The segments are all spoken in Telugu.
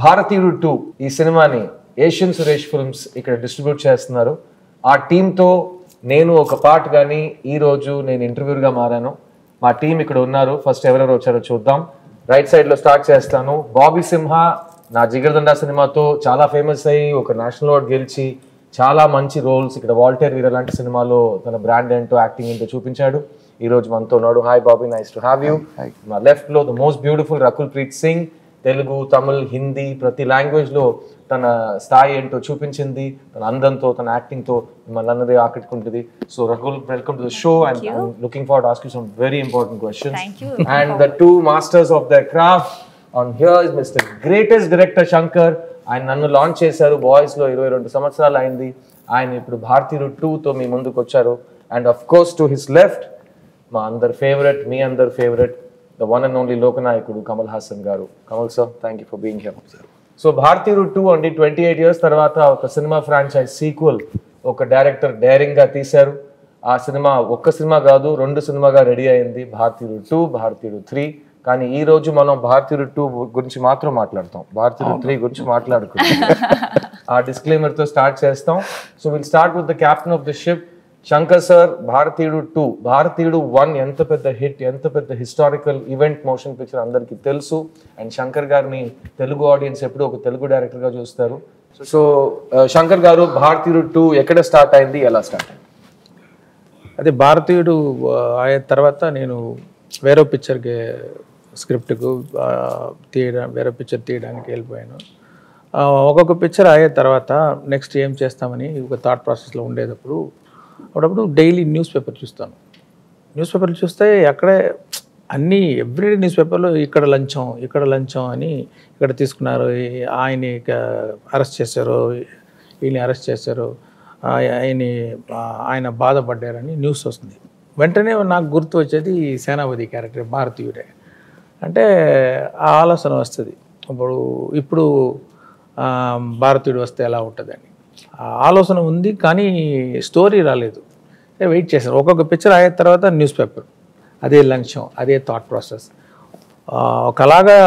భారతీయుడు 2 ఈ సినిమాని ఏషియన్ సురేష్ ఫిల్మ్స్ ఇక్కడ డిస్ట్రిబ్యూట్ చేస్తున్నారు. ఆ టీంతో నేను ఒక పార్ట్ కానీ ఈరోజు నేను ఇంటర్వ్యూగా మారాను. మా టీం ఇక్కడ ఉన్నారు. ఫస్ట్ ఎవరెవరు వచ్చారో చూద్దాం. రైట్ సైడ్లో స్టార్ట్ చేస్తాను. బాబీ సింహ నా జిగర్దండా సినిమాతో చాలా ఫేమస్ అయ్యి ఒక నేషనల్ అవార్డ్ గెలిచి చాలా మంచి రోల్స్ ఇక్కడ వాల్టర్ వీర లాంటి సినిమాలో తన బ్రాండ్ ఏంటో యాక్టింగ్ ఏంటో చూపించాడు. ఈ రోజు మనతో ఉన్నాడు. Hi Bobby, nice to have you. మా లెఫ్ట్ లో the most beautiful Rakul Preet Singh. Telugu, Tamil, Hindi ప్రతి లాంగ్వేజ్ లో తన స్థాయి ఏంటో చూపించింది. తన అందంతో, తన యాక్టింగ్ తో మిమ్మల్ని అన్నది ఆకట్టుకుంటుంది. So Rakul, welcome to the show and I'm looking forward to ask you some very important questions. And the two masters of the craft on here is mister greatest director Shankar. ఆయన నన్ను లాంచ్ చేశారు బాయ్స్ లో 22 సంవత్సరాలు అయింది. ఆయన ఇప్పుడు భారతీయుడు 2తో మీ ముందుకు వచ్చారు. And of course to his left మా అందరి ఫేవరెట్, మీ అందరి favourite, the one and only లోకనాయకుడు కమల్ హాసన్ గారు. Kamal sir, thank you for being here. So Bharateeyudu 2 అండి 28 years తర్వాత ఒక సినిమా ఫ్రాంచైజ్ సీక్వెల్ ఒక డైరెక్టర్ డైరింగ్ గా తీశారు. ఆ సినిమా ఒక్క సినిమా కాదు, 2 సినిమాగా రెడీ అయింది. భారతీయుడు 2, భారతీయుడు 3. కానీ ఈ రోజు మనం భారతీయుడు 2 గురించి మాత్రం మాట్లాడతాం, భారతీయుడు 3 గురించి మాట్లాడుకుంటాం. ఆ డిస్క్లైమర్ తో స్టార్ట్ చేస్తాం. So will start with the captain of the ship Shankar sir. భారతీయుడు 2, భారతీయుడు 1 ఎంత పెద్ద హిట్, ఎంత పెద్ద హిస్టారికల్ ఈవెంట్ మోషన్ పిక్చర్ అందరికీ తెలుసు. అండ్ శంకర్ గారిని తెలుగు ఆడియన్స్ ఎప్పుడు ఒక తెలుగు డైరెక్టర్ గా చూస్తారు. సో శంకర్ గారు, భారతీయుడు 2 ఎక్కడ స్టార్ట్ అయింది, ఎలా స్టార్ట్ అయింది? అదే భారతీయుడు అయిన తర్వాత నేను వేరే పిక్చర్కి స్క్రిప్ట్కు వేరే పిక్చర్ తీయడానికి వెళ్ళిపోయాను. ఒక్కొక్క పిక్చర్ అయిన తర్వాత నెక్స్ట్ ఏం చేస్తామని ఒక థాట్ ప్రాసెస్లో ఉండేటప్పుడు అప్పుడప్పుడు డైలీ న్యూస్ పేపర్ చూస్తాను. న్యూస్ పేపర్లు చూస్తే అక్కడే అన్నీ ఎవ్రీడే న్యూస్ పేపర్లో ఇక్కడ లంచం అని ఇక్కడ తీసుకున్నారు, ఆయన్ని అరెస్ట్ చేశారు, వీళ్ళని అరెస్ట్ చేశారు, ఆయన బాధపడ్డారని న్యూస్ వస్తుంది. వెంటనే నాకు గుర్తు వచ్చేది సేనాపతి క్యారెక్టర్ భారతీయుడే. అంటే ఆ ఆలోచన వస్తుంది, ఇప్పుడు భారతీయుడు వస్తే ఎలా ఉంటుందని ఆలోచన ఉంది. కానీ స్టోరీ రాలేదు. వెయిట్ చేశాను. ఒక్కొక్క పిక్చర్ అయిన తర్వాత న్యూస్ పేపర్, అదే లంచం, అదే థాట్ ప్రాసెస్. ఒకలాగా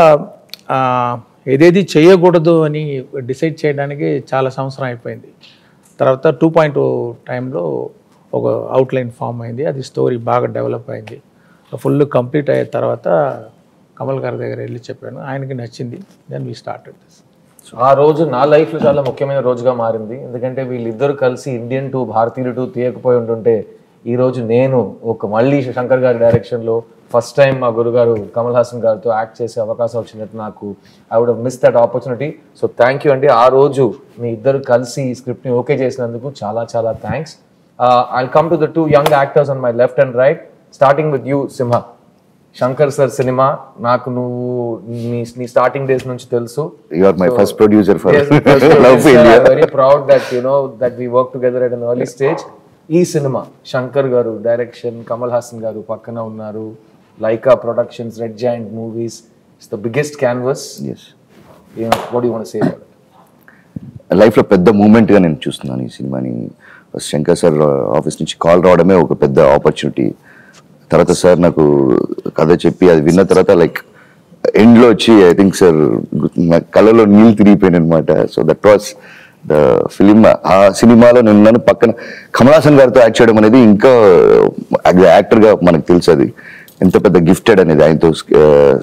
ఏదేది చేయకూడదు అని డిసైడ్ చేయడానికి చాలా సంవత్సరం అయిపోయింది. తర్వాత 2.0 టైంలో ఒక అవుట్లైన్ ఫామ్ అయింది. అది స్టోరీ బాగా డెవలప్ అయింది. ఫుల్ కంప్లీట్ అయిన తర్వాత కమల్ గారి దగ్గర వెళ్ళి చెప్పాను, ఆయనకి నచ్చింది. Then we started this. ఆ రోజు నా లైఫ్లో చాలా ముఖ్యమైన రోజుగా మారింది. ఎందుకంటే వీళ్ళిద్దరు కలిసి ఇండియన్ 2, భారతీయుడు 2 తీయకపోయి ఉంటుంటే ఈరోజు నేను మళ్ళీ శంకర్ గారి డైరెక్షన్లో ఫస్ట్ టైం మా గురుగారు కమల్ హాసన్ గారితో యాక్ట్ చేసే అవకాశం వచ్చినట్టు నాకు I would miss that opportunity. So thank you అండి. ఆ రోజు మీ ఇద్దరు కలిసి ఈ స్క్రిప్ట్ని ఓకే చేసినందుకు చాలా చాలా thanks. I'll come to the 2 young actors on my left and right, starting with you, Simha. Shankar sir cinema నాకు నువ్వు నీ స్టార్టింగ్ డేస్ నుంచి తెలుసు. You are my first producer for Love Failure. I'm very proud that that we work together at an early stage. ఈ సినిమా శంకర్ గారు డైరెక్షన్, కమల్ హాసన్ గారు పక్కన ఉన్నారు, Lyca productions, Red Giant Movies. It's the biggest canvas. Yes. What do you want to say about it? లైఫ్లో పెద్ద మూమెంట్గా నేను చూస్తున్నాను ఈ సినిమాని. శంకర్ సార్ ఆఫీస్ నుంచి కాల్ రావడమే ఒక పెద్ద ఆపర్చునిటీ. తర్వాత సార్ నాకు కథ చెప్పి అది విన్న తర్వాత లైక్ ఎండ్లో వచ్చి ఐ థింక్ సార్ నా కళ్ళలో నీళ్ళు తిరిగిపోయాను అనమాట. So that was the film. ఆ సినిమాలో నేను పక్కన కమల్ హాసన్ గారితో యాక్ట్ చేయడం అనేది ఇంకా యాక్టర్గా మనకు తెలుసు అది ఎంత పెద్ద గిఫ్టెడ్ అనేది. ఆయనతో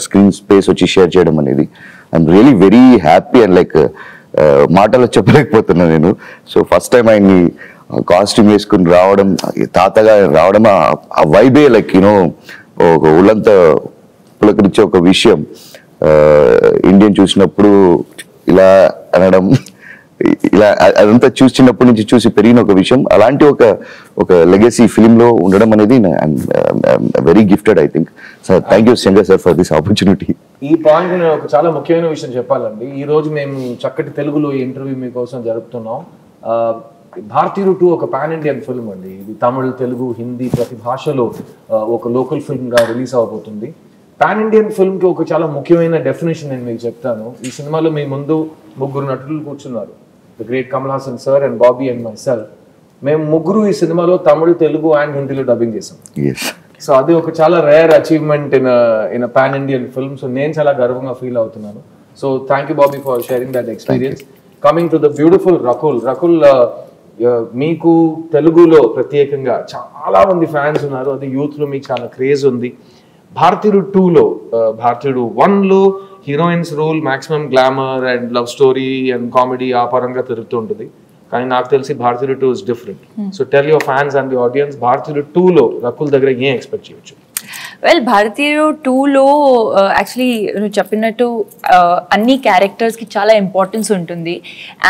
స్క్రీన్ స్పేస్ వచ్చి షేర్ చేయడం అనేది I'm really very happy and like మాటలో చెప్పలేకపోతున్నా నేను. సో ఫస్ట్ టైం ఆయన్ని కాస్ట్యూమ్ వేసుకుని రావడం, తాతగా రావడం, ఆ వైబే లైక్ ఒక ఉళ్ళంతా పులకరించే ఒక విషయం. ఇండియన్ చూసినప్పుడు ఇలా అనడం, ఇలా అదంతా చిన్నప్పటి నుంచి చూసి పెరిగిన ఒక విషయం. అలాంటి ఒక లెగసీ ఫిలింలో ఉండడం అనేది very gifted I think. Sir thank you Shankar sir for this opportunity. ఈ పాయింట్ నేను ఒక చాలా ముఖ్యమైన విషయం చెప్పాలండి. ఈ రోజు మేము చక్కటి తెలుగులో ఇంటర్వ్యూ మీకోసం జరుపుతున్నాం. భారతీయుడు 2 ఒక పాన్ ఇండియన్ ఫిల్మ్ అండి. ఇది తమిళ్, తెలుగు, హిందీ ప్రతి భాషలో ఒక లోకల్ ఫిల్మ్ గా రిలీజ్ అవబోతుంది. పాన్ ఇండియన్ ఫిల్మ్ కి ఒక చాలా ముఖ్యమైన డెఫినేషన్ నేను మీకు చెప్తాను. ఈ సినిమాలో మీ ముందు 3 నటులు కూర్చున్నారు, the great Kamal Haasan sir and Bobby and my self. మేము 3 ఈ సినిమాలో తమిళ్, తెలుగు అండ్ హిందీలో డబ్బింగ్ చేసాం. సో అది ఒక చాలా rare achievement in pan Indian film. So నేను చాలా గర్వంగా ఫీల్ అవుతున్నాను. So thank you Bobby for sharing that experience. Coming to the beautiful Rakul. Rakul, మీకు తెలుగులో ప్రత్యేకంగా చాలా మంది ఫ్యాన్స్ ఉన్నారు, అది యూత్ లో మీకు చాలా క్రేజ్ ఉంది. భారతీయుడు 2లో, భారతీయుడు 1లో heroines role maximum glamour and love story and comedy ఆ పరంగా తిరుగుతూ ఉంటుంది. కానీ నాకు తెలిసి Bharateeyudu 2 is different. So tell your fans and the audience, Bharateeyudu 2లో రకుల్ దగ్గర ఏం ఎక్స్పెక్ట్ చేయొచ్చు? వెల్, భారతీయుడు 2లో యాక్చువల్లీ నువ్వు చెప్పినట్టు అన్ని క్యారెక్టర్స్కి చాలా ఇంపార్టెన్స్ ఉంటుంది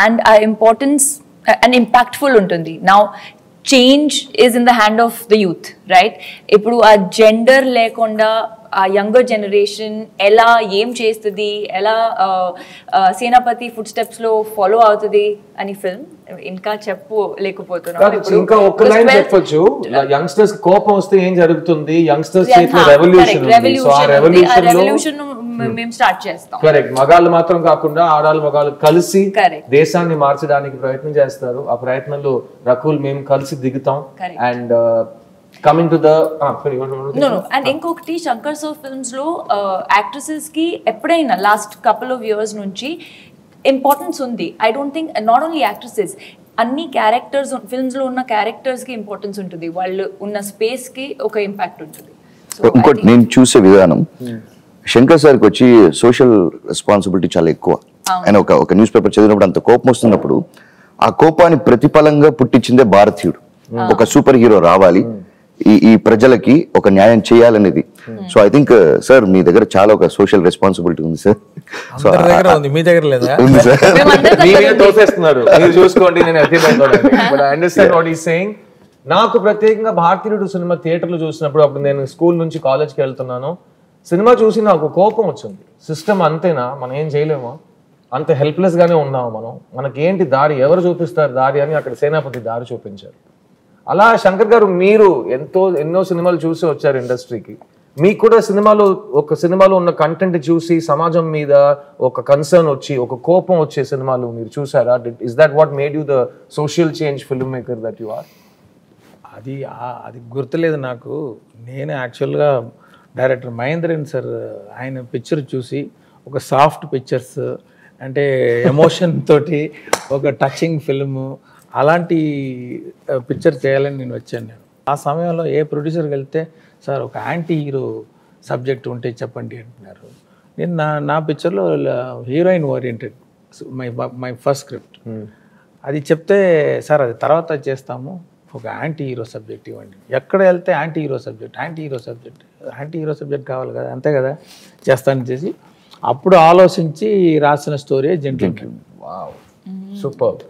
అండ్ ఆ ఇంపార్టెన్స్ అండ్ ఇంపాక్ట్ఫుల్ ఉంటుంది. Now change is in the hand of the youth, right? ఇప్పుడు ఆ జెండర్ లేకుండా ఆ యంగర్ జనరేషన్ ఎలా ఏం చేస్తుంది, ఎలా సేనాపతి ఫుడ్ స్టెప్స్ లో ఫాలో అవుతుంది అని ఫిల్మ్ ఇంకా చెప్పలేకపోతున్నాను. ఇంకా ఒక్క లైన్ చెప్పొచ్చు, యంగ్స్టర్స్ కోపం వస్తే ఏం జరుగుతుంది, యంగ్స్టర్స్ చేసిన రెవల్యూషన్ మేము స్టార్ట్ చేస్తాం. కరెక్ట్. మగాళ్ళు మాత్రం కాకుండా ఆడాళ్ళు మగాళ్ళు కలిసి దేశాన్ని మార్చడానికి ప్రయత్నం చేస్తారు. ఆ ప్రయత్నంలో రకుల్ మేము కలిసి దిగుతాం. And coming to the and ఇంకొకటి శంకర్ సార్ ఫిల్మ్స్ లో యాక్ట్రెసెస్ కి ఎప్పుడైనా లాస్ట్ కపుల్ ఆఫ్ ఇయర్స్ నుంచి ఇంపార్టెన్స్ ఉంది. I don't think not only actresses, అన్ని క్యారెక్టర్స్ ఫిల్మ్స్ లో ఉన్న క్యారెక్టర్స్ కి ఇంపార్టెన్స్ ఉంటుంది, వాళ్ళు ఉన్న స్పేస్ కి ఒక ఇంపాక్ట్ ఉంటుంది. ఇంకోటి నేను చూసే విధానం, శంకర్ సార్కి వచ్చి సోషల్ రెస్పాన్సిబిలిటీ చాలా ఎక్కువ. ఆయన ఒక న్యూస్ పేపర్ చదివినప్పుడు అంత కోపం వస్తున్నప్పుడు ఆ కోపాన్ని ప్రతిఫలంగా పుట్టించిందే భారతీయుడు. ఒక సూపర్ హీరో రావాలి, ఈ ప్రజలకి ఒక న్యాయం చేయాలనేది. సో ఐ థింక్ సార్ మీ దగ్గర చాలా ఒక సోషల్ రెస్పాన్సిబిలిటీ ఉంది సార్. సో మీ దగ్గర లేదా? ఉంది సార్. తోసేస్తున్నారు, మీరు చూసుకోండి. నేను అండర్స్టాండ్ వాట్ ఈస్ సేయింగ్. నాకు ప్రత్యేకంగా భారతీయుడు సినిమా థియేటర్లో చూసినప్పుడు, అప్పుడు నేను స్కూల్ నుంచి కాలేజ్కి వెళ్తున్నాను, సినిమా చూసి నాకు కోపం వచ్చింది. సిస్టమ్ అంతేనా, మనం ఏం చేయలేమా, అంత హెల్ప్లెస్ గానే ఉన్నాము మనం, మనకేంటి దారి, ఎవరు చూపిస్తారు దారి అని అక్కడ సేనాపతి దారి చూపించారు. అలా శంకర్ గారు మీరు ఎన్నో సినిమాలు చూసి వచ్చారు ఇండస్ట్రీకి. మీకు కూడా ఒక సినిమాలో ఉన్న కంటెంట్ చూసి సమాజం మీద ఒక కన్సర్న్ వచ్చి ఒక కోపం వచ్చే సినిమాలు మీరు చూసారా? Is that what made you the social change film maker that you are? అది గుర్తులేదు నాకు. నేను యాక్చువల్గా డైరెక్టర్ మహేంద్రన్ సార్ ఆయన పిక్చర్ చూసి ఒక సాఫ్ట్ పిక్చర్స్ అంటే ఎమోషన్ తోటి ఒక టచింగ్ ఫిల్ము అలాంటి పిక్చర్ చేయాలని నేను వచ్చాను. ఆ సమయంలో ఏ ప్రొడ్యూసర్కి వెళ్తే సార్ ఒక యాంటీ హీరో సబ్జెక్ట్ ఉంటే చెప్పండి అంటున్నారు. నేను నా పిక్చర్లో heroine oriented my first script. అది చెప్తే సార్ అది తర్వాత చేస్తాము, ఒక యాంటీ హీరో సబ్జెక్ట్ ఇవ్వండి. ఎక్కడ వెళ్తే యాంటీ హీరో సబ్జెక్ట్ కావాలి కదా, అంతే కదా, చేస్తాను చేసి అప్పుడు ఆలోచించి రాసిన story Gentleman. Wow, super.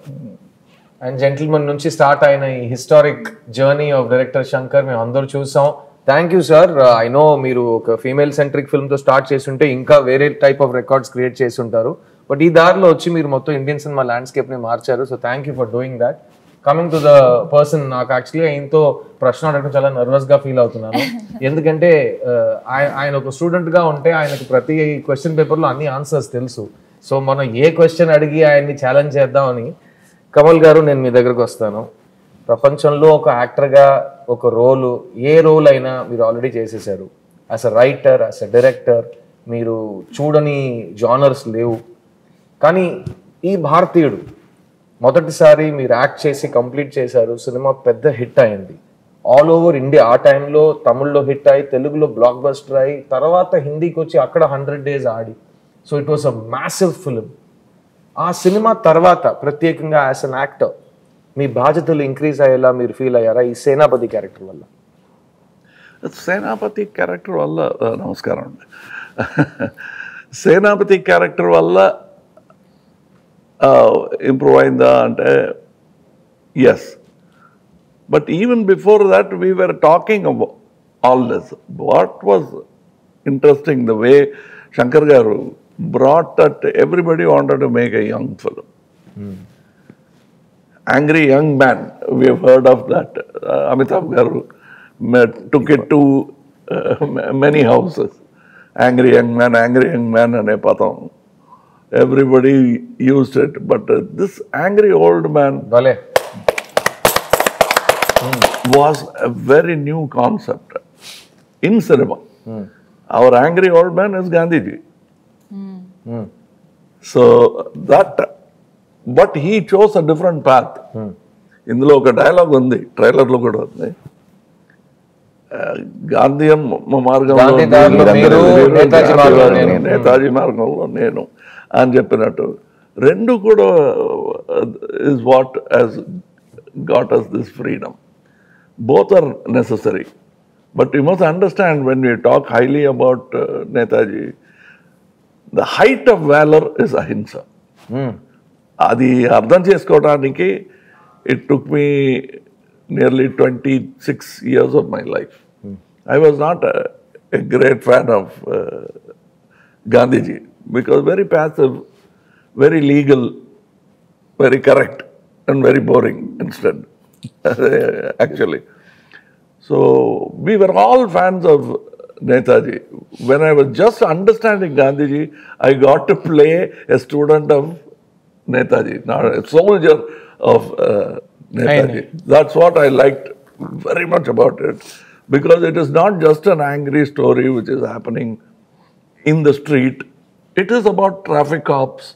And Gentleman నుంచి స్టార్ట్ అయిన ఈ historic journey of director Shankar మేము అందరూ చూసాం. Thank you sir. I know మీరు ఒక ఫీమేల్ సెంట్రిక్ ఫిల్మ్తో స్టార్ట్ చేస్తుంటే ఇంకా వేరే టైప్ ఆఫ్ రికార్డ్స్ క్రియేట్ చేసి ఉంటారు, బట్ ఈ దారిలో వచ్చి మీరు మొత్తం ఇండియన్ సినిమా ల్యాండ్స్కేప్ని మార్చారు. So thank you for doing that. Coming to the person, నాకు యాక్చువల్గా ఆయనతో ప్రశ్న అడగడం చాలా నర్వస్గా ఫీల్ అవుతున్నాను. ఎందుకంటే ఆయన ఒక స్టూడెంట్గా ఉంటే ఆయనకు ప్రతి క్వశ్చన్ పేపర్లో అన్ని ఆన్సర్స్ తెలుసు. సో మనం ఏ క్వశ్చన్ అడిగి ఆయన్ని ఛాలెంజ్ చేద్దామని. కమల్ గారు, నేను మీ దగ్గరకు వస్తాను. ప్రపంచంలో ఒక యాక్టర్గా ఒక ఏ రోల్ అయినా మీరు ఆల్రెడీ చేసేసారు. As a writer, as a director మీరు చూడని జానర్స్ లేవు. కానీ ఈ భారతీయుడు మొదటిసారి మీరు యాక్ట్ చేసి కంప్లీట్ చేశారు, సినిమా పెద్ద హిట్ అయింది ఆల్ ఓవర్ ఇండియా. ఆ టైంలో తమిళ్లో హిట్ అయ్యి, తెలుగులో బ్లాక్ బస్టర్ అయ్యి, తర్వాత హిందీకి వచ్చి అక్కడ 100 days Audi. So it was a massive film. ఆ సినిమా తర్వాత ప్రత్యేకంగా యాజ్ అన్ యాక్టర్ మీ బాధ్యతలు ఇంక్రీజ్ అయ్యేలా మీరు ఫీల్ అయ్యారా ఈ సేనాపతి క్యారెక్టర్ వల్ల? సేనాపతి క్యారెక్టర్ వల్ల నమస్కారం అండి. సేనాపతి క్యారెక్టర్ వల్ల ఇంప్రూవ్ అయిందా అంటే yes, but even before that we were talking about all this. What was interesting the way Shankar garu brought that everybody wanted to make a young film. Angry Young Man, we have heard of that. Amitabh garu took it to many houses. Angry Young Man ane padam. Everybody used it, but this angry old man was a very new concept in cinema. Our angry old man is Gandhiji. So that but he chose a different path. ఇందులో ఒక డైలాగ్ ఉంది, ట్రైలర్లో కూడా ఉంది. గాంధీయం మార్గంలో గాంధీ దారిలో మీరు, నేతాజీ మార్గంలో నేను. నేతాజీ మార్గంలో నేను అని చెప్పినట్టు రెండు కూడా is what has got us this freedom. Both are necessary. But you must understand, when we talk highly about Netaji, the height of valor is ahimsa. అది అర్థం చేసుకోవడానికి it took me nearly 26 years of my life. I was not a great fan of Gandhiji, because very passive, very legal, very correct, and very boring instead, actually. So we were all fans of Netaji. When I was just understanding Gandhiji, I got to play a student of Netaji, not a soldier of Netaji. That's what I liked very much about it, because it is not just an angry story which is happening in the street. It is about traffic cops,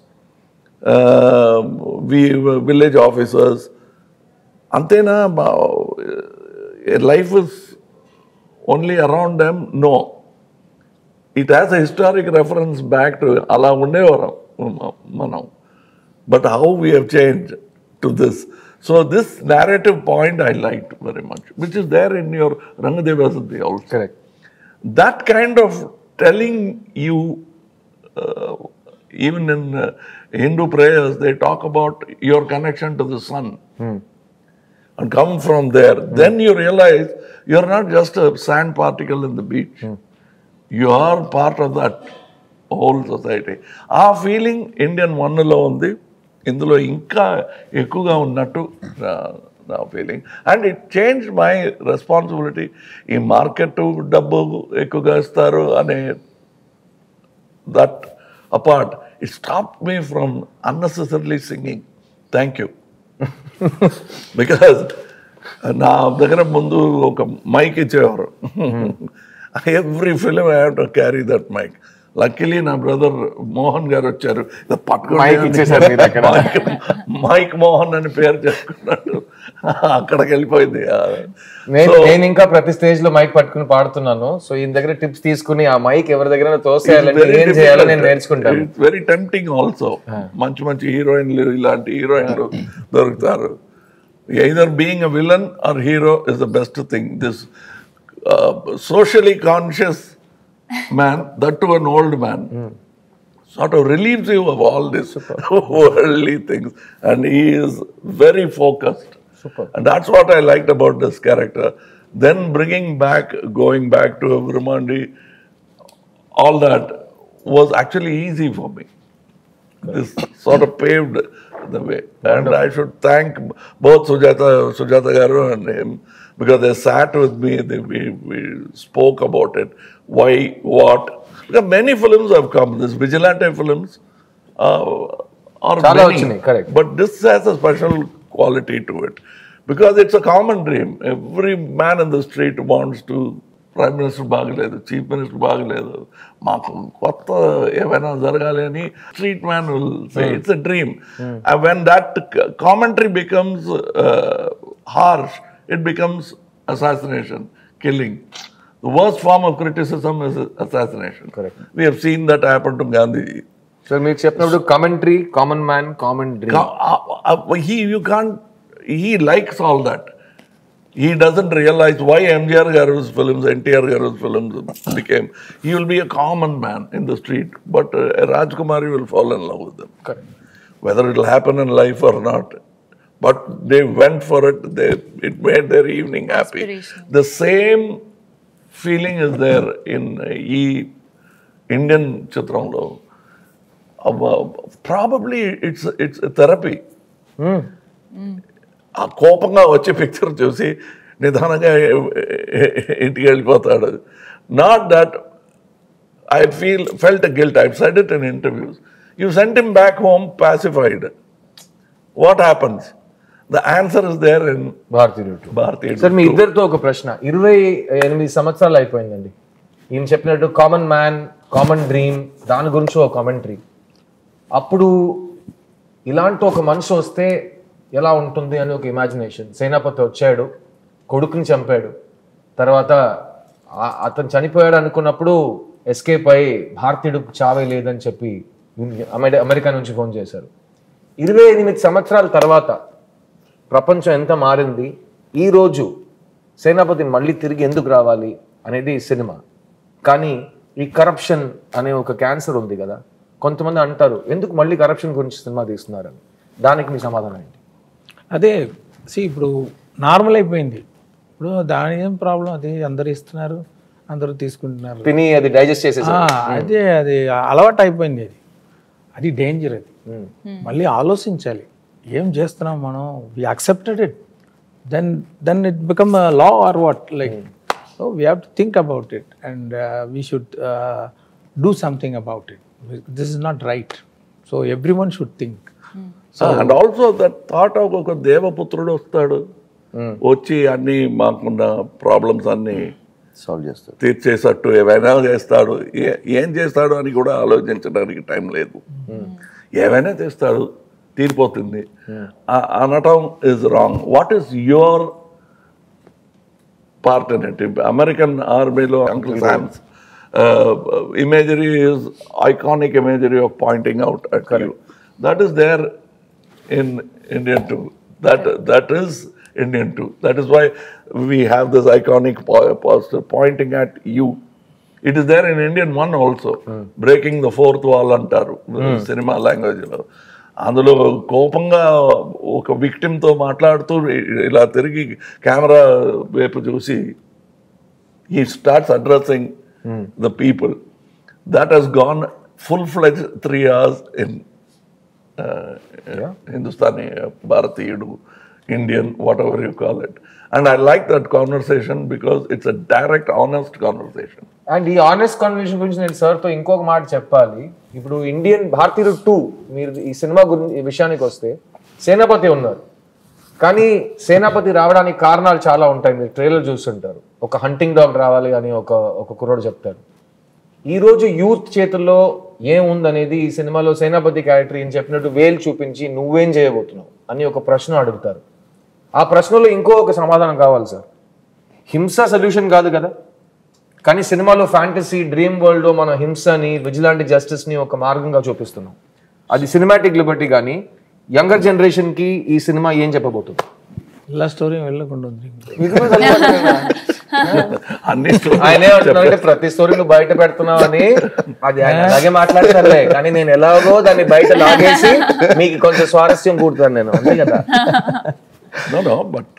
village officers. Antena, life is only around them? No. It has a historic reference back to ala undevaram manam. But how we have changed to this. So this narrative point I liked very much, which is there in your Rangadevasati also. Correct. That kind of telling you, even in Hindu prayers, they talk about your connection to the sun. And come from there. Then you realize you're not just a sand particle in the beach. You are part of that whole society. Our feeling Indian one lo undi, ఇందులో ఇంకా ఎక్కువగా ఉన్నట్టు నా feeling. And it change my responsibility. ఈ మార్కెట్ డబ్బు ఎక్కువగా ఇస్తారు అనే that apart, it stop me from unnecessarily singing. Thank you. Because నా దగ్గర ముందు ఒక మైక్ ఇచ్చేవారు. Every film I have to carry that mic. Luckily నా బ్రదర్ మోహన్ గారు వచ్చారు, మైక్ మోహన్ అని పేరు చెప్పుకున్నాడు, అక్కడికి వెళ్ళిపోయింది. నేను ఇంకా ప్రతి స్టేజ్ లో మైక్ పట్టుకుని పాడుతున్నాను. సో ఈ దగ్గర టిప్స్ తీసుకుని ఆ మైక్ ఎవరి దగ్గర తోసేయాలంటే ఏం చేయాలో నేను నేర్చుకుంటాను. It's very tempting also. మంచి మంచి హీరోయిన్లు, ఇలాంటి హీరోయిన్లు దొరుకుతారు. Either being a villain or hero is the best thing. This socially conscious man, that to an old man, sort of relieves you of all this worldly things, and he is very focused. And that's what I liked about this character. Then going back to Brahmandi, all that was actually easy for me. This sort of paved the way. And I should thank both Sujata Garu and him, because they sat with me, we spoke about it. Why, what? Because many films have come, these vigilante films are many, correct. but this has a special quality to it, because it's a common dream. Every man in the street wants to, Prime Minister బాగలేదు, Chief Minister బాగలేదు, మాకు కొత్త ఏమైనా జరగాలి అని street man will say. It's a dream. And when that commentary becomes harsh, it becomes assassination, killing. The worst form of criticism is assassination. Correct. We have seen that happen to Gandhi. So మీరు చెప్పినప్పుడు commentary, common man, common dream, he likes all that. He doesn't realize why MGR Garu's films, NTR Garu's films became. He will be a common man in the street, but Rajkumari will fall in love with them. Correct. Whether it will happen in life or not. But they went for it. It made their evening happy. The same feeling is there in Indian Chitramlo. Probably it's a therapy. ఆ కోపంగా వచ్చే పిక్చర్ చూసి నిదానంగా ఇంటికి వెళ్ళిపోతాడు. Not that I felt a guilt. I've said it in interviews. You sent him back home pacified. What happens? The answer is there in Bharatiya. Sir మీ ఇద్దరితో ఒక ప్రశ్న. 28 సంవత్సరాలు అయిపోయిందండి. ఈయన చెప్పినట్టు కామన్ మ్యాన్, కామన్ డ్రీమ్, దాని గురించి ఒక కామెంటరీ. అప్పుడు ఇలాంటి ఒక మనిషి వస్తే ఎలా ఉంటుంది అని ఒక ఇమాజినేషన్. సేనాపతి వచ్చాడు, కొడుకుని చంపాడు, తర్వాత అతను చనిపోయాడు అనుకున్నప్పుడు ఎస్కేప్ అయ్యి భారతీయుడు చావే లేదని చెప్పి అమెరికా నుంచి ఫోన్ చేశారు. 28 సంవత్సరాల తర్వాత ప్రపంచం ఎంత మారింది, ఈరోజు సేనాపతి మళ్ళీ తిరిగి ఎందుకు రావాలి అనేది సినిమా. కానీ ఈ కరప్షన్ అనే ఒక క్యాన్సర్ ఉంది కదా, కొంతమంది అంటారు ఎందుకు మళ్ళీ కరప్షన్ గురించి సినిమా తీస్తున్నారని. దానికి మీ సమాధానం ఏంటి? అదే ఇప్పుడు నార్మల్ అయిపోయింది. ఇప్పుడు దాని ఏం ప్రాబ్లం, అది అందరు ఇస్తున్నారు, అందరూ తీసుకుంటున్నారు, తిని అది డైజెస్ట్ చేసేసారు. అదే అది అలవాటు అయిపోయింది. అది డేంజర్. అది మళ్ళీ ఆలోచించాలి, ఏం చేస్తున్నాం మనం. We accepted it, then it become a law or what, like so we have to think about it and we should do something about it. This is not right, so everyone should think. And also that thought of ఒక దేవపుత్రుడు వస్తాడు, వచ్చి అన్ని మాకున్న ప్రాబ్లమ్స్ అన్ని సాల్వ్ చేస్తారు, తీర్చేసట్టు ఏమైనా చేస్తాడు. ఏం చేస్తాడు అని కూడా ఆలోచించడానికి టైం లేదు. ఏమైనా చేస్తాడు, తీరిపోతుంది అనటం is wrong. What is your part in it? American ఆర్మీలో uncle శామ్స్ imagery is iconic imagery of pointing out at you. That is there in Indian too. That is Indian too. That is why we have this iconic poster pointing at you. It is there in Indian one also. Breaking the fourth wall antaru cinema language lo. అందులో కోపంగా ఒక విక్టిమ్తో మాట్లాడుతూ ఇలా తిరిగి కెమెరా వైపు చూసి he starts addressing the people. That has gone full-fledged 3 hours in Hindustani, Bharatiyudu, Indian, whatever you call it. And I like that conversation because it's a direct, honest conversation. And ఈ ఆనెస్ట్ కన్వర్సేషన్ గురించి నేను సార్తో ఇంకొక మాట చెప్పాలి. ఇప్పుడు ఇండియన్ భారతీయుడు 2 మీరు ఈ సినిమా గురించి విషయానికి వస్తే సేనాపతి ఉన్నారు, కానీ సేనాపతి రావడానికి కారణాలు చాలా ఉంటాయి. మీరు ట్రైలర్ చూస్తుంటారు, ఒక హంటింగ్ డాగ్ రావాలి అని ఒక కుర్రోడు చెప్తారు. ఈరోజు యూత్ చేతుల్లో ఏముందనేది ఈ సినిమాలో సేనాపతి క్యారెక్టర్ ఏం చెప్పినట్టు వేలు చూపించి నువ్వేం చేయబోతున్నావు అని ఒక ప్రశ్న అడుగుతారు. ఆ ప్రశ్నలో ఇంకో ఒక సమాధానం కావాలి సార్. హింస సొల్యూషన్ కాదు కదా, కానీ సినిమాలో ఫ్యాంటసీ డ్రీమ్ వరల్డ్లో మన హింసని, విజిలాంటి జస్టిస్ని ఒక మార్గంగా చూపిస్తున్నాం. అది సినిమాటిక్ లిబర్టీ. కానీ యంగర్ జనరేషన్కి ఈ సినిమా ఏం చెప్పబోతుంది? ఇలా స్టోరీ వెళ్ళకుండా ఉంది. ఆయనే అంటున్నారంటే ప్రతి స్టోరీ నువ్వు బయట పెడుతున్నావు అని. అది ఆయన అలాగే మాట్లాడతారులే, కానీ నేను ఎలాగో దాన్ని బయట లాగేసి మీకు కొంచెం స్వారస్యం కూడుతాను నేను, అంతే కదా. No, but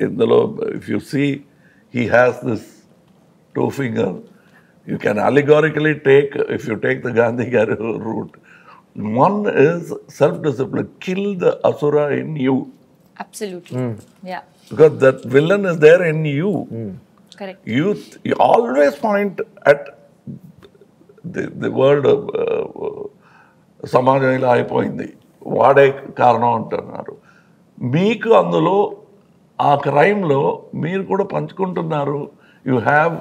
ఇందులో if you see, he has this 2 finger. You can allegorically take, if you take the Gandhi route, one is self-discipline. Kill the asura in you. Absolutely. Yeah. Because that villain is there in you. Correct. You always point at the world of సమాజం ఇలా అయిపోయింది, వాడే కారణం అంటున్నారు. మీకు అందులో ఆ క్రైమ్లో మీరు కూడా పంచుకుంటున్నారు. You have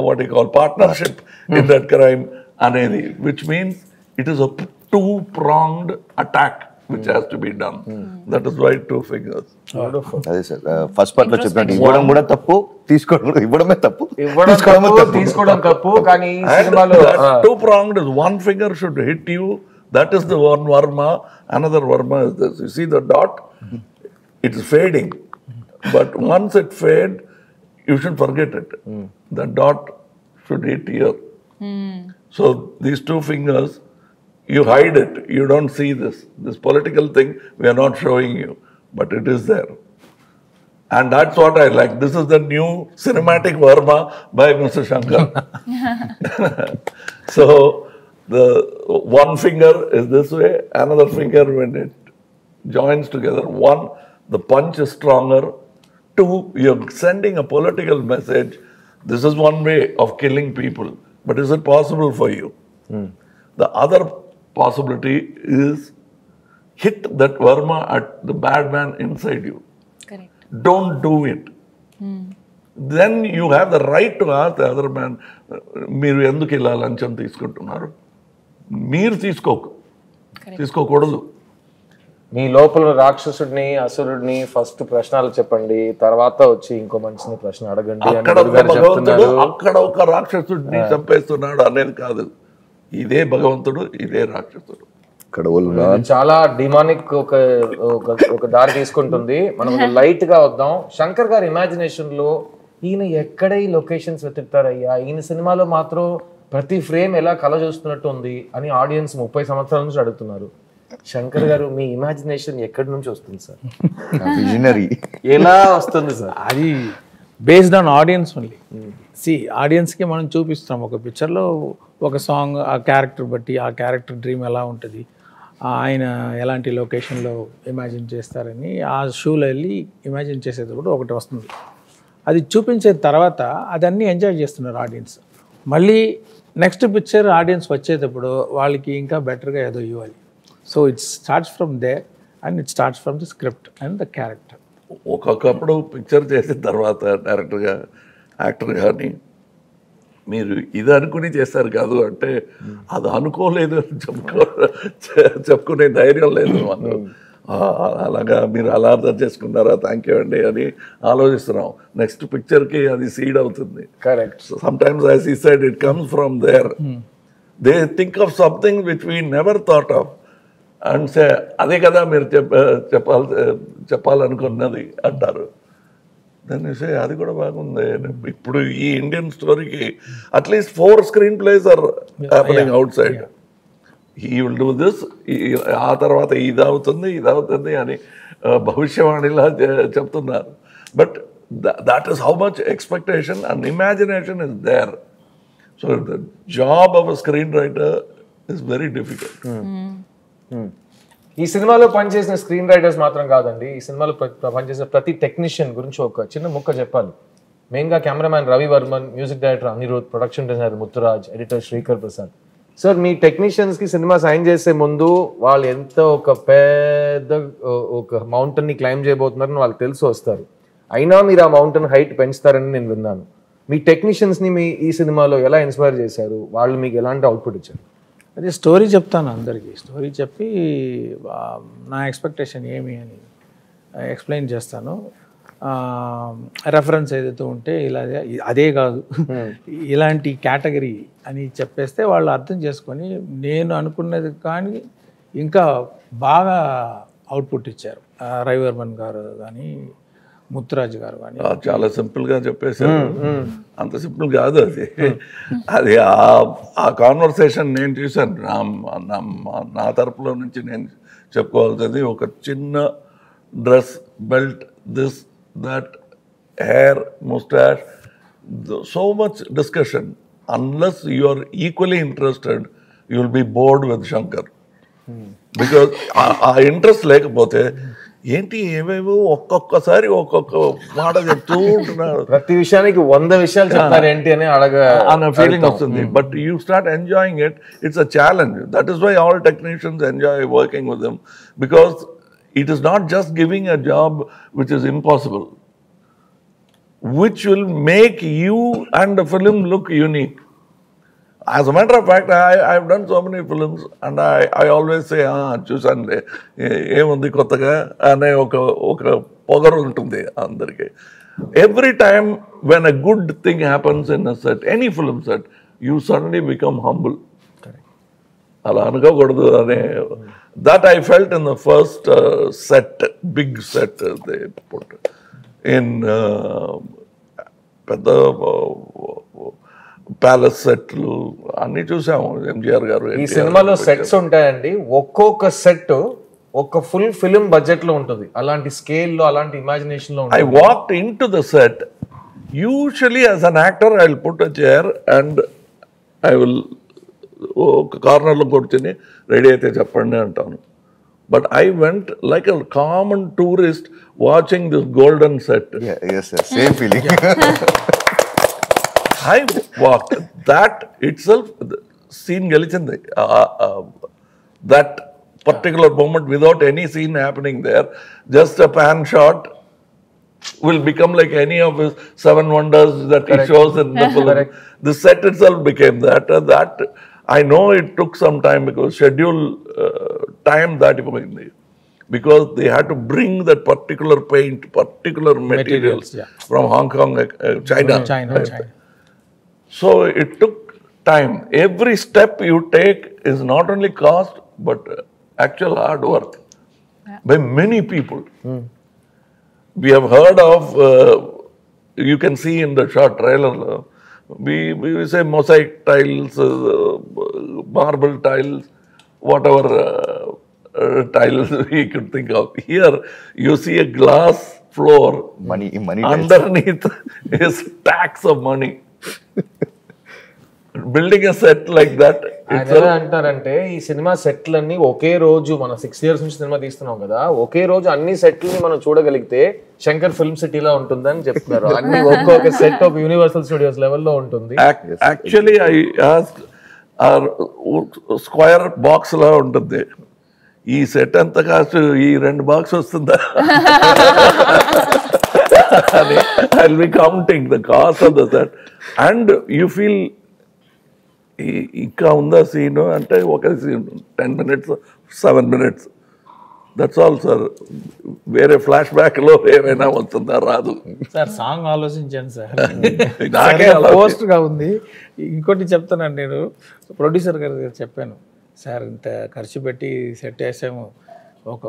what you call partnership in that crime అనేది, which means it is a 2-pronged attack which has to be done. That is why 2 fingers. అదే సార్ ఫస్ట్ పార్ట్ లో చెప్పినట్టు ఇవ్వడం కూడా తప్పు, తీసుకోవడం కూడా, ఇవ్వడమే తప్పు, తీసుకోవడం తప్పు. కానీ ఈ సినిమాలో 2-pronged is 1 finger should hit you. That is the one Varma. Another Varma is this. You see the dot? It is fading. But once it fades, you should forget it. The dot should hit here. So these 2 fingers, you hide it. You don't see this. This political thing, we are not showing you. But it is there. And that's what I like. This is the new cinematic Varma by Mr. Shankar. So the 1 finger is this way, another finger when it joins together. 1, the punch is stronger. 2, you're sending a political message. This is one way of killing people. But is it possible for you? The other possibility is hit that Varma at the bad man inside you. Correct. Don't do it. then you have the right to ask the other man, మీరు ఎందుకు ఇలా లంచం తీసుకుంటున్నారు, మీరు తీసుకోకూడదు. మీ లోపల రాక్షసుడిని అసురుడిని ఫస్ట్ ప్రశ్నలు చెప్పండి, తర్వాత వచ్చి ఇంకో మనిషిని ప్రశ్న అడగండి అని అక్కడ ఒక భగవంతుడు అక్కడ ఒక రాక్షసుడిని చంపేస్తున్నాడు అనేది కాదు. ఇదే భగవంతుడు, ఇదే రాక్షసుడు. చాలా డిమానిక్ ఒక దారి తీసుకుంటుంది. మనం లైట్ గా వద్దాం. శంకర్ గారి ఇమాజినేషన్ లో ఈయన ఎక్కడ ఈ లొకేషన్స్ వెతుకుతారయ్యా, ఈయన సినిమాలో మాత్రం ప్రతి ఫ్రేమ్ ఎలా కళ చూస్తున్నట్టు ఉంది అని ఆడియన్స్ 30 సంవత్సరాల నుంచి అడుగుతున్నారు. శంకర్ గారు, మీ ఇమాజినేషన్ ఎక్కడి నుంచి వస్తుంది సార్? విజనరీ ఎలా వస్తుంది సార్? అది బేస్డ్ ఆన్ ఆడియన్స్ ఓన్లీ. ఆడియన్స్కి మనం చూపిస్తాం ఒక పిక్చర్లో ఒక సాంగ్, ఆ క్యారెక్టర్ బట్టి ఆ క్యారెక్టర్ డ్రీమ్ ఎలా ఉంటుంది, ఆయన ఎలాంటి లొకేషన్లో ఇమాజిన్ చేస్తారని ఆ షూలో వెళ్ళి ఇమాజిన్ చేసేటప్పుడు ఒకటి వస్తుంది. అది చూపించిన తర్వాత అదన్నీ ఎంజాయ్ చేస్తున్నారు ఆడియన్స్. మళ్ళీ నెక్స్ట్ పిక్చర్ ఆడియన్స్ వచ్చేటప్పుడు వాళ్ళకి ఇంకా బెటర్గా ఏదో ఇవ్వాలి. So it starts from there and it starts from the script and the character. ఒక్కొక్కప్పుడు పిక్చర్ చేసిన తర్వాత డైరెక్టర్గా యాక్టర్ కానీ మీరు ఇది అనుకుని చేస్తారు కాదు అంటే అది అనుకోలేదు అని చెప్పుకునే ధైర్యం లేదు మాకు. అలాగా మీరు అలా అర్థం చేసుకున్నారా, థ్యాంక్ యూ అండి అని ఆలోచిస్తున్నాం. నెక్స్ట్ పిక్చర్కి అది సీడ్ అవుతుంది. Correct. Sometimes as he said it comes from there. They think of something which we never thought of and say అదే కదా మీరు చెప్పాలనుకున్నది అంటారు. దాన్ని సే అది కూడా బాగుంది. ఇప్పుడు ఈ ఇండియన్ స్టోరీకి at least 4 screenplays are happening outside. He will do this, ఆ తర్వాత ఇది అవుతుంది అని భవిష్యవాణిలా చెప్తున్నారు. But that is how much expectation and imagination is there. So the job of a screenwriter is very difficult. ఈ సినిమాలో పనిచేసిన స్క్రీన్ రైటర్స్ మాత్రం కాదండి, ఈ సినిమాలో పనిచేసిన ప్రతి టెక్నీషియన్ గురించి ఒక చిన్న ముక్క చెప్పాలి. మెయిన్గా cameraman Ravi Varman, music director Anirudh, production designer Muthuraj, editor Sreekar Prasad. Sir, మీ టెక్నీషియన్స్కి సినిమా సైన్ చేసే ముందు వాళ్ళు ఎంత ఒక పెద్ద ఒక మౌంటైన్ని క్లైమ్ చేయబోతున్నారని వాళ్ళకి తెలిసి వస్తారు. అయినా మీరు ఆ మౌంటైన్ హైట్ పెంచుతారని నేను విన్నాను. మీ టెక్నీషియన్స్ని మీ ఈ సినిమాలో ఎలా ఇన్స్పైర్ చేశారు? వాళ్ళు మీకు ఎలాంటి అవుట్పుట్ ఇచ్చారు? అదే స్టోరీ చెప్తాను అందరికీ. స్టోరీ చెప్పి నా ఎక్స్పెక్టేషన్ ఏమి అని ఎక్స్ప్లెయిన్ చేస్తాను. రెఫరెన్స్ ఏదైతే ఉంటే ఇలా అదే కాదు ఇలాంటి కేటగిరీ అని చెప్పేస్తే వాళ్ళు అర్థం చేసుకొని నేను అనుకున్నది కానీ ఇంకా బాగా అవుట్పుట్ ఇచ్చారు. రవివర్మన్ గారు కానీ ముత్తురాజ్ గారు కానీ చాలా సింపుల్గా చెప్పేశారు. అంత సింపుల్ కాదు అది. అది ఆ కాన్వర్సేషన్ నేను చూశాను. నా తరపులో నుంచి నేను చెప్పుకోవాల్సింది ఒక చిన్న dress, belt, this that, hair, moustache, so much discussion. Unless you are equally interested you will be bored with Shankar. Because ఆ ఇంట్రెస్ట్ లేకపోతే ఏంటి ఏమేమో ఒక్కొక్కసారి ఒక్కొక్క మాట చెప్తూ ఉంటున్నారు, ప్రతి విషయానికి 100 విషయాలు చెప్తారు ఏంటి అని అన్న ఫీలింగ్ వస్తుంది. But you start enjoying it. It's a challenge. That is why all technicians enjoy working with them, because it is not just giving a job which is impossible, which will make you and the film look unique. As a matter of fact, I have done so many films and I always say, చూసానులే ఏముంది కొత్తగా అనే ఒక పొగరు ఉంటుంది అందరికీ. Every time when a good thing happens in a set, any film set, you suddenly become humble. అలా అనుకోకూడదు అనే that I felt in the first set, big set they put in పెద్ద ప్యాలెస్ సెట్లు అన్ని చూసాము. ఎంజిఆర్ గారు ఈ సినిమాలో సెట్స్ ఉంటాయండి. ఒక్కొక్క సెట్ ఒక ఫుల్ ఫిల్మ్ బడ్జెట్ లో ఉంటుంది. అలాంటి స్కేల్ లో, అలాంటి ఇమాజినేషన్ లో. I walked into the set. Usually as an actor I will put a chair and I will ఒక కార్నర్లో కూర్చొని రెడీ అయితే చెప్పండి అంటాను. But I went like a common tourist watching this golden set. Same feeling. I walked that itself scene గెలిచింది. That particular moment without any scene happening there, just a pan shot will become like any of his 7 wonders that he shows in the film. The set itself became that. That I know it took some time because schedule time that because they had to bring that particular paint, particular materials from Hong Kong, China. So it took time. Every step you take is not only cost but actual hard work by many people. We have heard of, you can see in the short trailer, we say mosaic tiles, marble tiles, whatever tiles we could think of. Here you see a glass floor, money underneath is stacks of money. Building a set like that. అంటారంటే ఈ సినిమా సెట్లన్నీ ఒకే రోజు మనం 6 years నుంచి సినిమా తీస్తున్నాం కదా, ఒకే రోజు అన్ని సెట్లని మనం చూడగలిగితే శంకర్ ఫిల్మ్ సిటీలో ఉంటుందని చెప్తున్నారు. అన్ని ఒక్కొక్క సెట్ ఒక యూనివర్సల్ స్టూడియోస్ లెవెల్లో ఉంటుంది. Actually I asked square box లా ఉంటుంది. ఈ సెట్ ఎంత కాస్ట్, ఈ 2 బాక్స్ వస్తుందా అని I will be counting the cost of the set. And you feel ఇంకా ఉందా సీన్ అంటే ఒక scene 10 minutes 7 minutes, that's all sir. వేరే ఫ్లాష్ బ్యాక్ లో ఏమైనా వస్తుందా, రాదు సార్. సాంగ్ ఆలోచించాను సార్, నాకే పోస్ట్ గా ఉంది. ఇంకోటి చెప్తానండి, నేను ప్రొడ్యూసర్ గారు చెప్పాను, సార్ ఇంత ఖర్చు పెట్టి సెట్ వేసాము, ఒక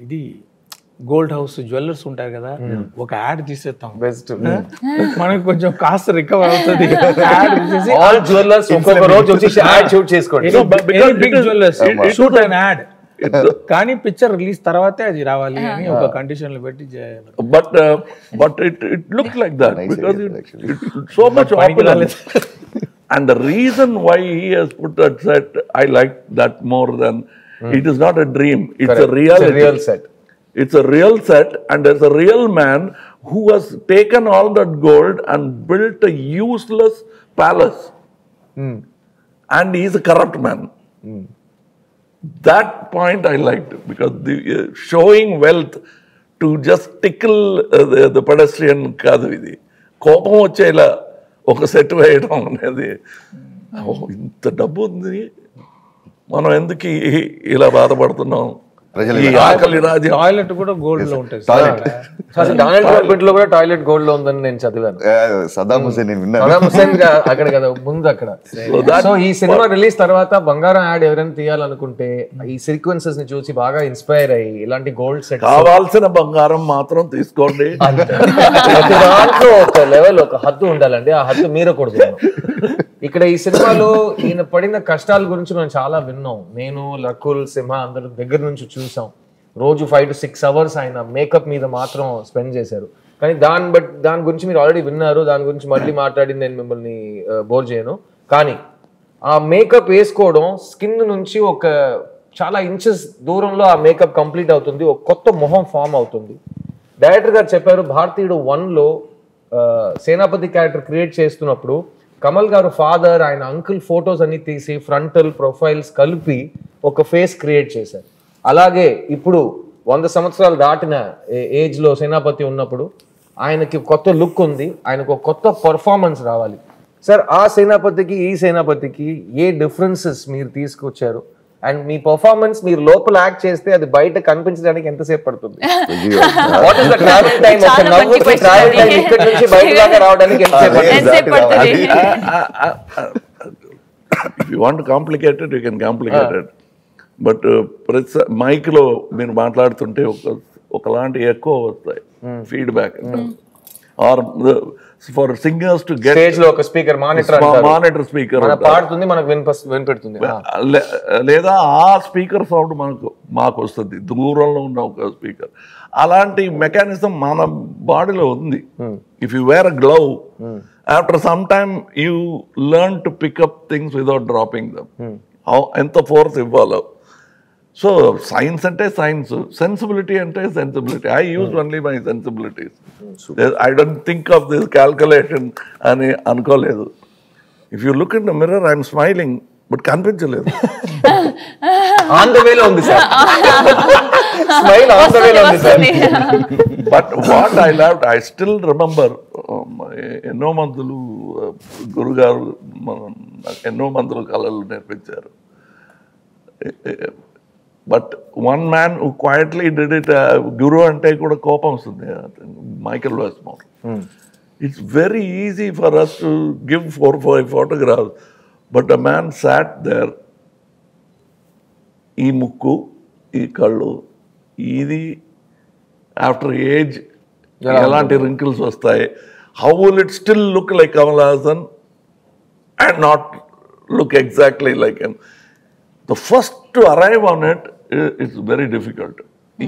ఇది గోల్డ్ హౌస్ జ్యువెలర్స్ ఉంటారు కదా, ఒక యాడ్ తీసేస్తాం, బెస్ట్ మనకి కొంచెం కాస్ట్ రికవర్ అవుతుంది. యాడ్ తీసేసి ఆల్ జ్యువెలర్స్ ఒక్కొక్క రోజు వచ్చి యాడ్ షూట్ చేసుకోండి. Big jewellers shoot and ad, కానీ పిక్చర్ రిలీజ్ తర్వాతే అది రావాలి అని ఒక కండిషన్ లో పెట్టి. But it looks like that because it so much opportunity. And the reason why he has put that set, I like that more than it is not a dream. It's a reality. It's a real set. It's a real set, and there's a real man who has taken all that gold and built a useless palace. And he's a corrupt man. That point I liked because the showing wealth to just tickle the pedestrian కాదు ఇది. కోపం వచ్చేలా ఒక సెట్ వేయడం అనేది, ఇంత డబ్బు ఉంది, మనం ఎందుకు ఇలా బాధపడుతున్నాం, టాయిలెట్ కూడా గోల్డ్ లో ఉంటుంది. డొనాల్డ్ ట్రంప్ ఇంట్లో కూడా టాయిలెట్ గోల్డ్ లో ఉందని నేను చదివాను. సదాం హుసేన్ అక్కడ కదా ముందు అక్కడ. సో ఈ సినిమా రిలీజ్ తర్వాత బంగారం యాడ్ ఎవరైనా తీయాలనుకుంటే ఈ సీక్వెన్సెస్ ని చూసి బాగా ఇన్స్పైర్ అయ్యి ఇలాంటి గోల్డ్ సెట్ కావాల్సిన బంగారం మాత్రం తీసుకోండి. దాంట్లో ఒక లెవెల్, ఒక హద్దు ఉండాలండి, ఆ హద్దు మీరకూడదు. ఇక్కడ ఈ సినిమాలో ఈయన పడిన కష్టాల గురించి మనం చాలా విన్నాం. నేను, రకుల్, సింహ అందరూ దగ్గర నుంచి చూసాం. రోజు 5 to 6 hours ఆయన మేకప్ మీద మాత్రం స్పెండ్ చేశారు. కానీ దాని గురించి మీరు ఆల్రెడీ విన్నారు, దాని గురించి మళ్ళీ మాట్లాడి నేను మిమ్మల్ని బోర్ చేయను. కానీ ఆ మేకప్ వేసుకోవడం స్కిన్ నుంచి ఒక చాలా ఇంచెస్ దూరంలో ఆ మేకప్ కంప్లీట్ అవుతుంది, ఒక కొత్త మొహం ఫామ్ అవుతుంది. డైరెక్టర్ గారు చెప్పారు, భారతీయుడు 1లో సేనాపతి క్యారెక్టర్ క్రియేట్ చేస్తున్నప్పుడు కమల్ గారు ఫాదర్, ఆయన అంకుల్ ఫొటోస్ అన్ని తీసి ఫ్రంటల్ ప్రొఫైల్స్ కలిపి ఒక ఫేస్ క్రియేట్ చేశారు. అలాగే ఇప్పుడు 100 సంవత్సరాలు దాటిన ఏజ్ లో సేనాపతి ఉన్నప్పుడు ఆయనకి కొత్త లుక్ ఉంది, ఆయనకు కొత్త పర్ఫార్మెన్స్ రావాలి. సార్, ఆ సేనాపతికి ఈ సేనాపతికి ఏ డిఫరెన్సెస్ మీరు తీసుకొచ్చారు? అండ్ మీ పర్ఫార్మెన్స్ మీరు లోపల యాక్ట్ చేస్తే అది బయట కనిపించడానికి ఎంతసేపు పడుతుంది? What is the travel time? ఒక నవ్వుకి ట్రావెల్ టైం ఇక్కడ నుంచి బయట దాకా రావడానికి ఎంతసేపు పడుతుంది? If you want to complicate it, you can complicate it. But మైక్ లో మీరు మాట్లాడుతుంటే ఒకలాంటి ఎక్కువ వస్తాయి feedback. Or for singers to get stage లో ఒక స్పీకర్ మానిటర్ స్పీకర్ పాడుతుంది, మనకు వినిపెడుతుంది, లేదా ఆ స్పీకర్ సౌండ్ మాకు వస్తుంది దూరంలో ఉన్న ఒక స్పీకర్. అలాంటి మెకానిజం మన బాడీలో ఉంది. If you wear a glove, after some time you learn to pick up things without dropping them. ఎంత ఫోర్స్ ఇవ్వాలో. సో సైన్స్ అంటే సైన్స్, సెన్సిబిలిటీ అంటే sensibility. I use only my sensibilities. I don't think of this calculation అని అనుకోలేదు. If you look in the mirror, I'm smiling, but కనిపించలేదు. ఆన్ ద వేలో ఉంది సార్, స్మైల్ ఆన్ ద వేలో ఉంది sir. But what I loved, I still remember, ఎన్నో మందులు గురుగారు ఎన్నో మందులు కళలు నేర్పించారు. But one man who quietly did it, గురు అంటే కూడా కోపం వస్తుంది, Michael Westmore. It's very easy for us to give 4-5 photographs, but a man sat there. ఈ ముక్కు, ఈ కళ్ళు, ఇది ఆఫ్టర్ ఏజ్ ఎలాంటి రింకిల్స్ వస్తాయి, how will it still look like Kamal Haasan and not look exactly like him. The first to arrive on it is very difficult.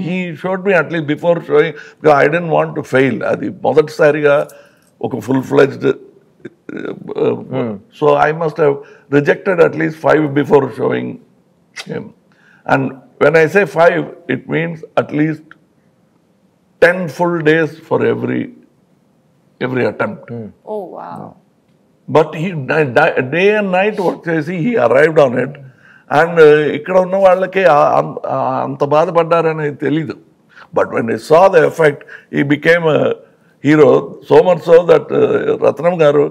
He showed me at least before showing, because I didn't want to fail. Adi modatisariga oka full-fledged, so I must have rejected at least 5 before showing him. And when I say 5, it means at least 10 full days for every attempt. Oh, wow. But he day and night work చేసి he arrived on it. అండ్ ఇక్కడ ఉన్న వాళ్ళకి అంత బాధపడ్డారని తెలీదు. But when I saw the effect, he became hero. So much so that Ratnam గారు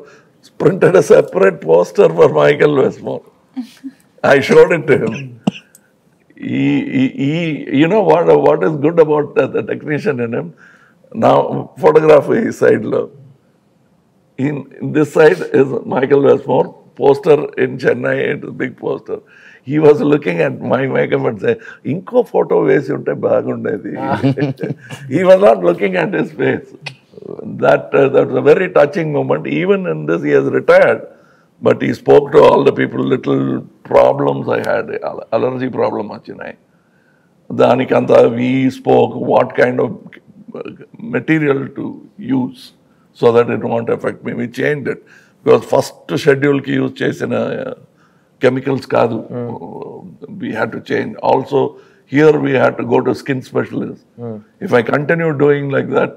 printed a separate poster for Michael Westmore. I showed it to him. You know what is good about the technician in him? Now photography side lo, in this side is Michael Westmore poster in Chennai, it is big poster. He was looking at my makeup and say, inko photo vesi unte bagundedi. He was not looking at his face. That was a very touching moment. Even in this, he has retired, but he spoke to all the people. Little problems I had, allergy problem achinai. Danikanta, we spoke what kind of material to use so that it won't affect me. We changed it because first schedule ki use chesina chemicals kaadu. We had to change. Also, here we had to go to skin specialist. If I continue doing like that,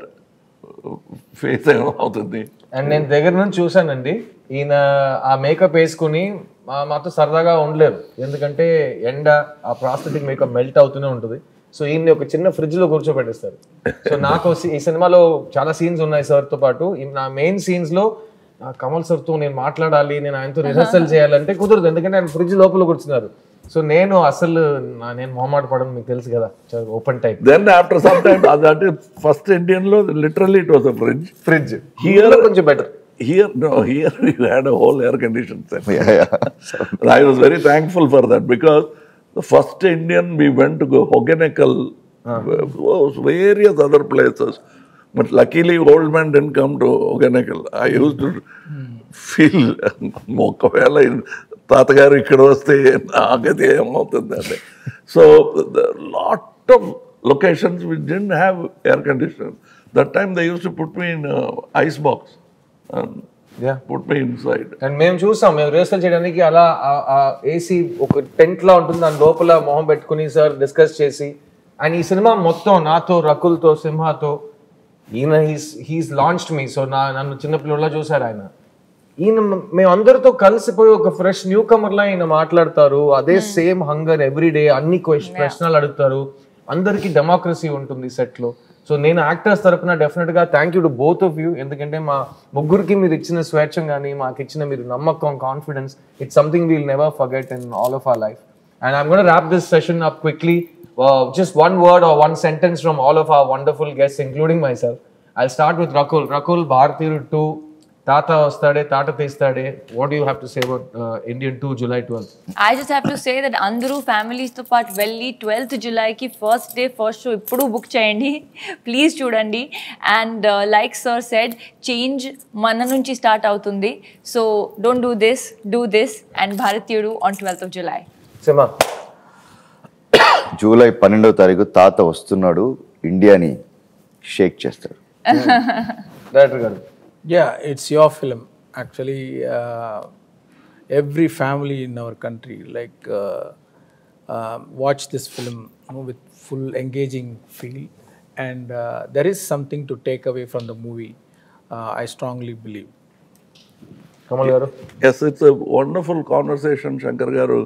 face అవుతుంది. అండ్ నేను దగ్గర నుంచి చూసానండి, ఈయన ఆ మేకప్ వేసుకుని మాతో సరదాగా ఉండలేరు, ఎందుకంటే ఎండ ఆ ప్రాస్థెటిక్ మేకప్ మెల్ట్ అవుతూనే ఉంటుంది. సో ఈయన్ని ఒక చిన్న ఫ్రిడ్జ్ లో కూర్చోబెట్టేస్తారు. సో నాకు ఈ సినిమాలో చాలా సీన్స్ ఉన్నాయి సార్తో పాటు. నా మెయిన్ సీన్స్ లో కమల్ సార్తో నేను మాట్లాడాలి, నేను ఆయనతో రిహర్సల్ చేయాలంటే కుదరదు, ఎందుకంటే ఆయన ఫ్రిడ్జ్ లోపల కూర్చున్నారు. సో నేను అసలు నేను మొహమాట పడను, మీకు తెలుసు కదా, open type. Then after some time, that is first Indian lo, literally it was a fridge. Here కొంచెం better. Here we had a whole air conditioned set. I was very thankful for that, because the first Indian we went to go Hogeneckal, various other places. But luckily, old man didn't come to Hogeneckal. I used to feel, ఒకవేళ తాతగారు ఇక్కడ వస్తే నాకైతే ఏమవుతుందండి. So, lot of locations we didn't have air conditioner. That time they used to put me in ice box and put me inside. And మేము చూసాం, మేము రిహర్సల్ చేయడానికి అలా ఏసీ ఒక టెంట్ లా ఉంటుంది, దాని లోపల మొహం పెట్టుకుని సార్ డిస్కస్ చేసి, అండ్ ఈ సినిమా మొత్తం నాతో, రకుల్తో, సింహాతో, ఈయన హీస్ లాంచ్డ్ మీ. సో నన్ను చిన్నపిల్లలా చూసారు ఆయన. ఈయన మేము అందరితో కలిసిపోయి ఒక ఫ్రెష్ న్యూ కమర్ లా ఈయన మాట్లాడతారు. అదే సేమ్ హంగర్ ఎవ్రీ డే, అన్ని ప్రశ్నలు అడుగుతారు. అందరికీ డెమోక్రసీ ఉంటుంది సెట్ లో. సో నేను యాక్టర్స్ తరపున డెఫినెట్ గా thank you to both of you, ఎందుకంటే మా ముగ్గురికి మీరు ఇచ్చిన స్వేచ్ఛం కానీ, మాకు ఇచ్చిన మీరు నమ్మకం, confidence, it's something we'll never forget in all of our life. And I'm gonna wrap this session up quickly. Just one word or one sentence from all of our wonderful guests, including myself. I'll start with Rakul. Rakul, Bharatiyaru 2, Tata Ostade, Tata Teestade. What do you have to say about Indian 2, July 12th? I just have to say that Andru families to part velli 12th July ki first day first show ippudu book cheyandi, please chudandi. And like sir said, change mana nunchi start avutundi, so don't do this and Bharatiyaru on 12th of July. Sima. July 12వ తారీఖు తాత వస్తున్నాడు, ఇండియాని షేక్ చేస్తాడు. Director garu. Yeah, it's your film. Actually, every family in our country watch this film with full engaging feel, and there is something to take away from the movie. I strongly believe. Kamal garu? Yes, it's a wonderful conversation. Shankar garu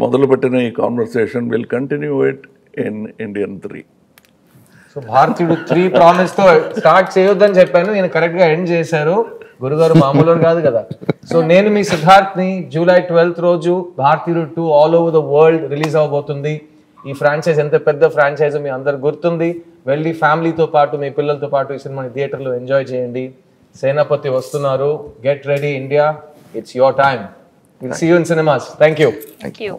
మొదలుపెట్టిన ఈ conversation will continue it in Indian 3. So Bharateeyudu 3 promise తో స్టార్ట్ చేయొద్దని చెప్పాను, నేను కరెక్ట్ గా ఎండ్ చేశారు. గురుగారు మామూలు కాదు కదా. సో నేను మీ సిద్ధార్థ్ ని జూలై 12th రోజు Bharateeyudu 2 all over the world release అవబోతుంది. ఈ ఫ్రాంచైజ్ ఎంత పెద్ద ఫ్రాంచైజ్ మీ అందరు గుర్తుంది. వెళ్ళి ఫ్యామిలీతో పాటు మీ పిల్లలతో పాటు ఈ సినిమాని థియేటర్లో ఎంజాయ్ చేయండి. సేనాపతి వస్తున్నారు. Get ready India, it's your time. Will see you in cinemas. Thank you. Thank you.